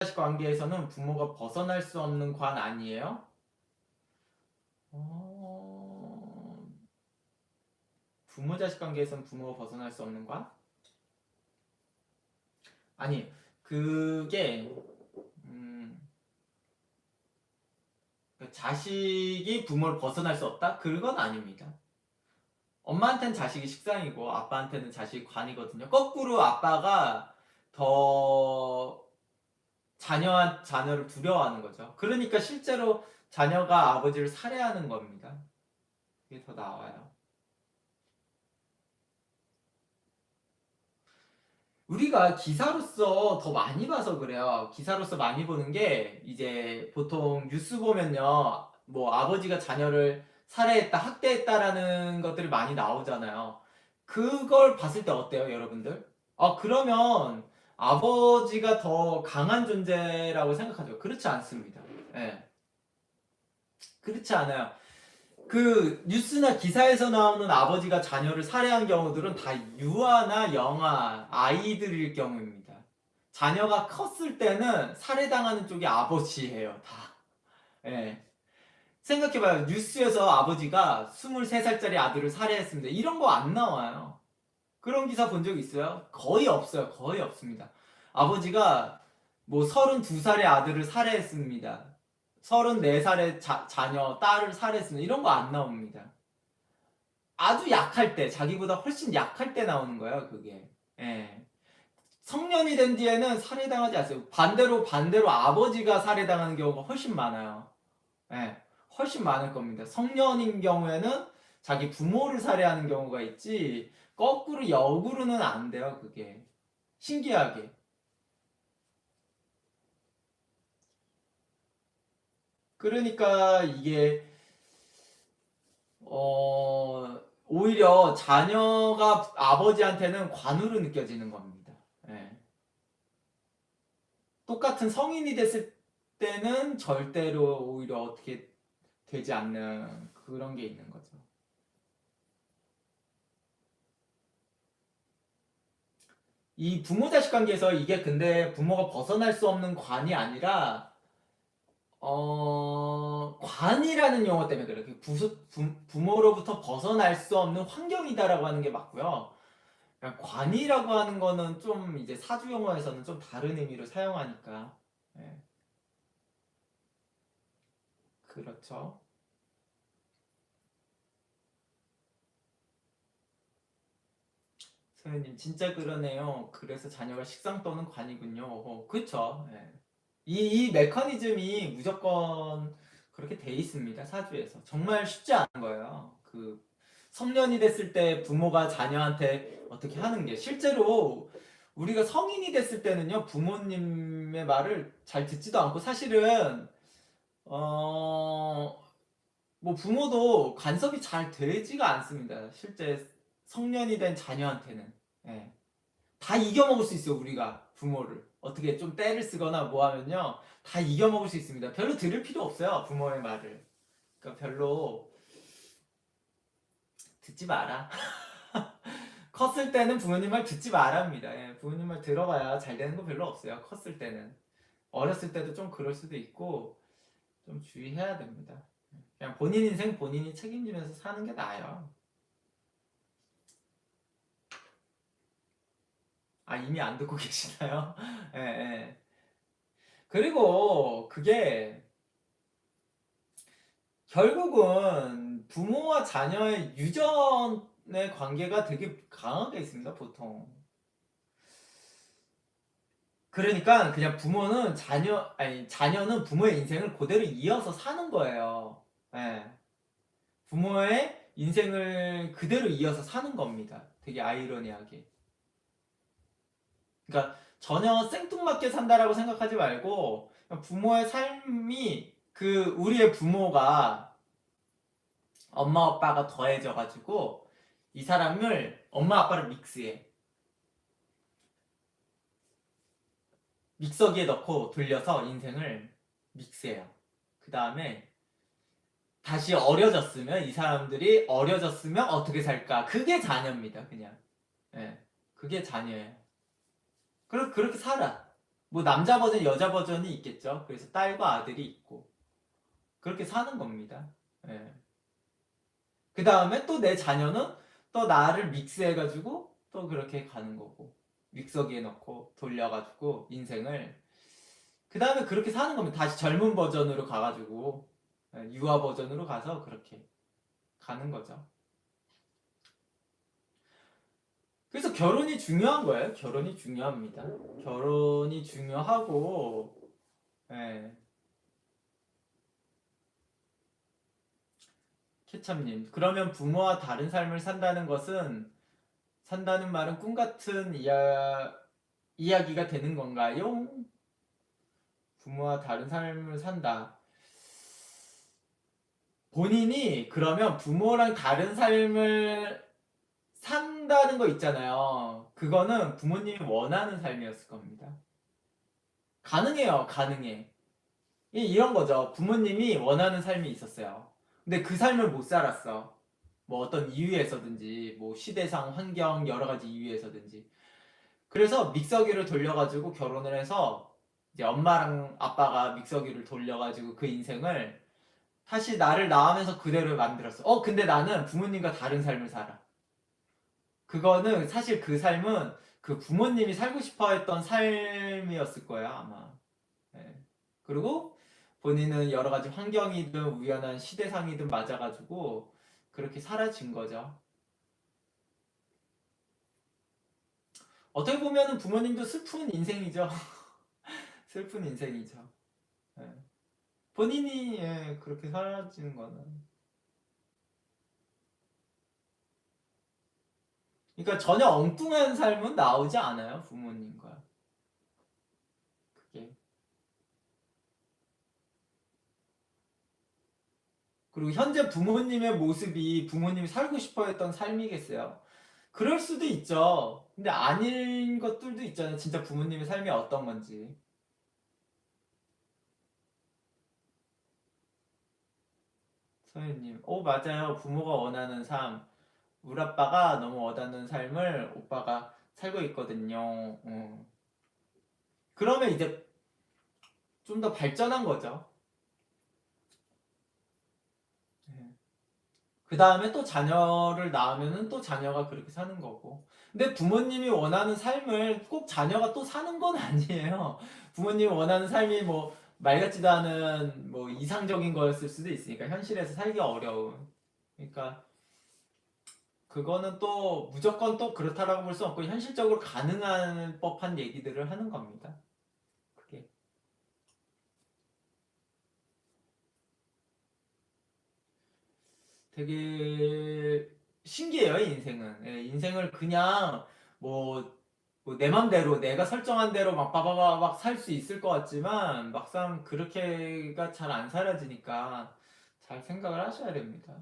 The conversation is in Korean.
자식 관계에서는 부모가 벗어날 수 없는 관 아니에요? 부모 자식 관계에서는 부모가 벗어날 수 없는 관? 아니, 그게 자식이 부모를 벗어날 수 없다? 그건 아닙니다. 엄마한테는 자식이 식상이고 아빠한테는 자식이 관이거든요. 거꾸로 아빠가 더 자녀를 두려워하는 거죠. 그러니까 실제로 자녀가 아버지를 살해하는 겁니다. 그게 더 나와요. 우리가 기사로서 더 많이 봐서 그래요. 기사로서 많이 보는 게 이제 보통 뉴스 보면요. 뭐 아버지가 자녀를 살해했다, 학대했다라는 것들이 많이 나오잖아요. 그걸 봤을 때 어때요, 여러분들? 그러면 아버지가 더 강한 존재라고 생각하죠. 그렇지 않습니다. 예. 그렇지 않아요. 그 뉴스나 기사에서 나오는 아버지가 자녀를 살해한 경우들은 다 유아나 영아 아이들일 경우입니다. 자녀가 컸을 때는 살해당하는 쪽이 아버지예요, 다. 예. 생각해봐요. 뉴스에서 아버지가 23살짜리 아들을 살해했습니다. 이런 거 안 나와요. 그런 기사 본 적 있어요? 거의 없어요. 거의 없습니다. 아버지가 뭐 32살의 아들을 살해했습니다. 34살의 자녀, 딸을 살해했습니다. 이런 거 안 나옵니다. 아주 약할 때, 자기보다 훨씬 약할 때 나오는 거예요, 그게. 예. 성년이 된 뒤에는 살해당하지 않아요. 반대로 아버지가 살해당하는 경우가 훨씬 많아요. 예. 훨씬 많을 겁니다. 성년인 경우에는 자기 부모를 살해하는 경우가 있지, 거꾸로 역으로는 안 돼요, 그게. 신기하게. 그러니까 이게, 오히려 자녀가 아버지한테는 관으로 느껴지는 겁니다. 예. 똑같은 성인이 됐을 때는 절대로 오히려 어떻게 되지 않는 그런 게 있는 거죠. 이 부모 자식 관계에서 이게 근데 부모가 벗어날 수 없는 관이 아니라 관이라는 용어 때문에 그래요. 부모로부터 벗어날 수 없는 환경이다라고 하는 게 맞고요. 관이라고 하는 거는 좀 이제 사주 용어에서는 좀 다른 의미로 사용하니까. 예, 그렇죠. 소연님 진짜 그러네요. 그래서 자녀가 식상 또는 관이군요. 그쵸. 예. 이 메커니즘이 무조건 그렇게 돼 있습니다. 사주에서. 정말 쉽지 않은 거예요. 그 성년이 됐을 때 부모가 자녀한테 어떻게 하는 게 실제로 우리가 성인이 됐을 때는요 부모님의 말을 잘 듣지도 않고 사실은 어 뭐 부모도 간섭이 잘 되지가 않습니다. 실제 성년이 된 자녀한테는. 예. 다 이겨먹을 수 있어요, 우리가 부모를. 어떻게 좀 때를 쓰거나 뭐 하면요. 다 이겨먹을 수 있습니다. 별로 들을 필요 없어요, 부모의 말을. 그러니까 별로 듣지 마라. 컸을 때는 부모님 말 듣지 말랍니다. 예, 부모님 말 들어봐야 잘 되는 거 별로 없어요, 컸을 때는. 어렸을 때도 좀 그럴 수도 있고, 좀 주의해야 됩니다. 그냥 본인 인생 본인이 책임지면서 사는 게 나아요. 이미 안 듣고 계시나요? 예, 예. 그리고 그게 결국은 부모와 자녀의 유전의 관계가 되게 강하게 있습니다, 보통. 그러니까 그냥 자녀는 부모의 인생을 그대로 이어서 사는 거예요. 예. 부모의 인생을 그대로 이어서 사는 겁니다. 되게 아이러니하게. 그러니까 전혀 생뚱맞게 산다라고 생각하지 말고 부모의 삶이 우리의 부모가 엄마 아빠가 더해져 가지고 이 사람을 엄마 아빠를 믹서기에 넣고 돌려서 인생을 믹스해요. 그 다음에 다시 어려졌으면 이 사람들이 어려졌으면 어떻게 살까? 그게 자녀입니다. 그냥. 예. 그게 자녀예요. 그렇게 살아. 뭐 남자 버전, 여자 버전이 있겠죠. 그래서 딸과 아들이 있고 그렇게 사는 겁니다. 예. 그 다음에 또 내 자녀는 또 나를 믹스해가지고 또 그렇게 가는 거고 믹서기에 넣고 돌려가지고 인생을 그 다음에 그렇게 사는 겁니다. 다시 젊은 버전으로 가가지고 유아 버전으로 가서 그렇게 가는 거죠. 그래서 결혼이 중요한 거예요. 결혼이 중요합니다. 결혼이 중요하고 예. 케찹님, 그러면 부모와 다른 삶을 산다는 말은 꿈 같은 이야기가 되는 건가요? 부모와 다른 삶을 산다. 본인이 그러면 부모랑 다른 삶을 산다는 거 있잖아요. 그거는 부모님이 원하는 삶이었을 겁니다. 가능해요, 가능해. 이런 거죠. 부모님이 원하는 삶이 있었어요. 근데 그 삶을 못 살았어. 뭐 어떤 이유에서든지, 뭐 시대상, 환경, 여러 가지 이유에서든지. 그래서 믹서기를 돌려가지고 결혼을 해서 이제 엄마랑 아빠가 믹서기를 돌려가지고 그 인생을 다시 나를 낳으면서 그대로 만들었어. 근데 나는 부모님과 다른 삶을 살아. 그거는 사실 그 삶은 그 부모님이 살고 싶어 했던 삶이었을 거야, 아마. 예. 그리고 본인은 여러 가지 환경이든 우연한 시대상이든 맞아가지고 그렇게 사라진 거죠. 어떻게 보면은 부모님도 슬픈 인생이죠. 슬픈 인생이죠. 예. 본인이 그렇게 사라지는 거는. 그러니까 전혀 엉뚱한 삶은 나오지 않아요, 부모님과. 그게. 그리고 현재 부모님의 모습이 부모님이 살고 싶어 했던 삶이겠어요? 그럴 수도 있죠. 근데 아닌 것들도 있잖아요. 진짜 부모님의 삶이 어떤 건지. 서현님, 맞아요. 부모가 원하는 삶. 우리 아빠가 너무 원하는 삶을 오빠가 살고 있거든요. 그러면 이제 좀 더 발전한 거죠. 그 다음에 또 자녀를 낳으면은 또 자녀가 그렇게 사는 거고. 근데 부모님이 원하는 삶을 꼭 자녀가 또 사는 건 아니에요. 부모님이 원하는 삶이 뭐 말 같지도 않은 뭐 이상적인 거였을 수도 있으니까 현실에서 살기 어려운. 그러니까 그거는 또 무조건 또 그렇다라고 볼 수 없고 현실적으로 가능한 법한 얘기들을 하는 겁니다. 그게 되게 신기해요, 인생은. 인생을 그냥 뭐, 내 맘대로 내가 설정한 대로 막 빠바바박 살 수 있을 것 같지만 막상 그렇게가 잘 안 사라지니까 잘 생각을 하셔야 됩니다.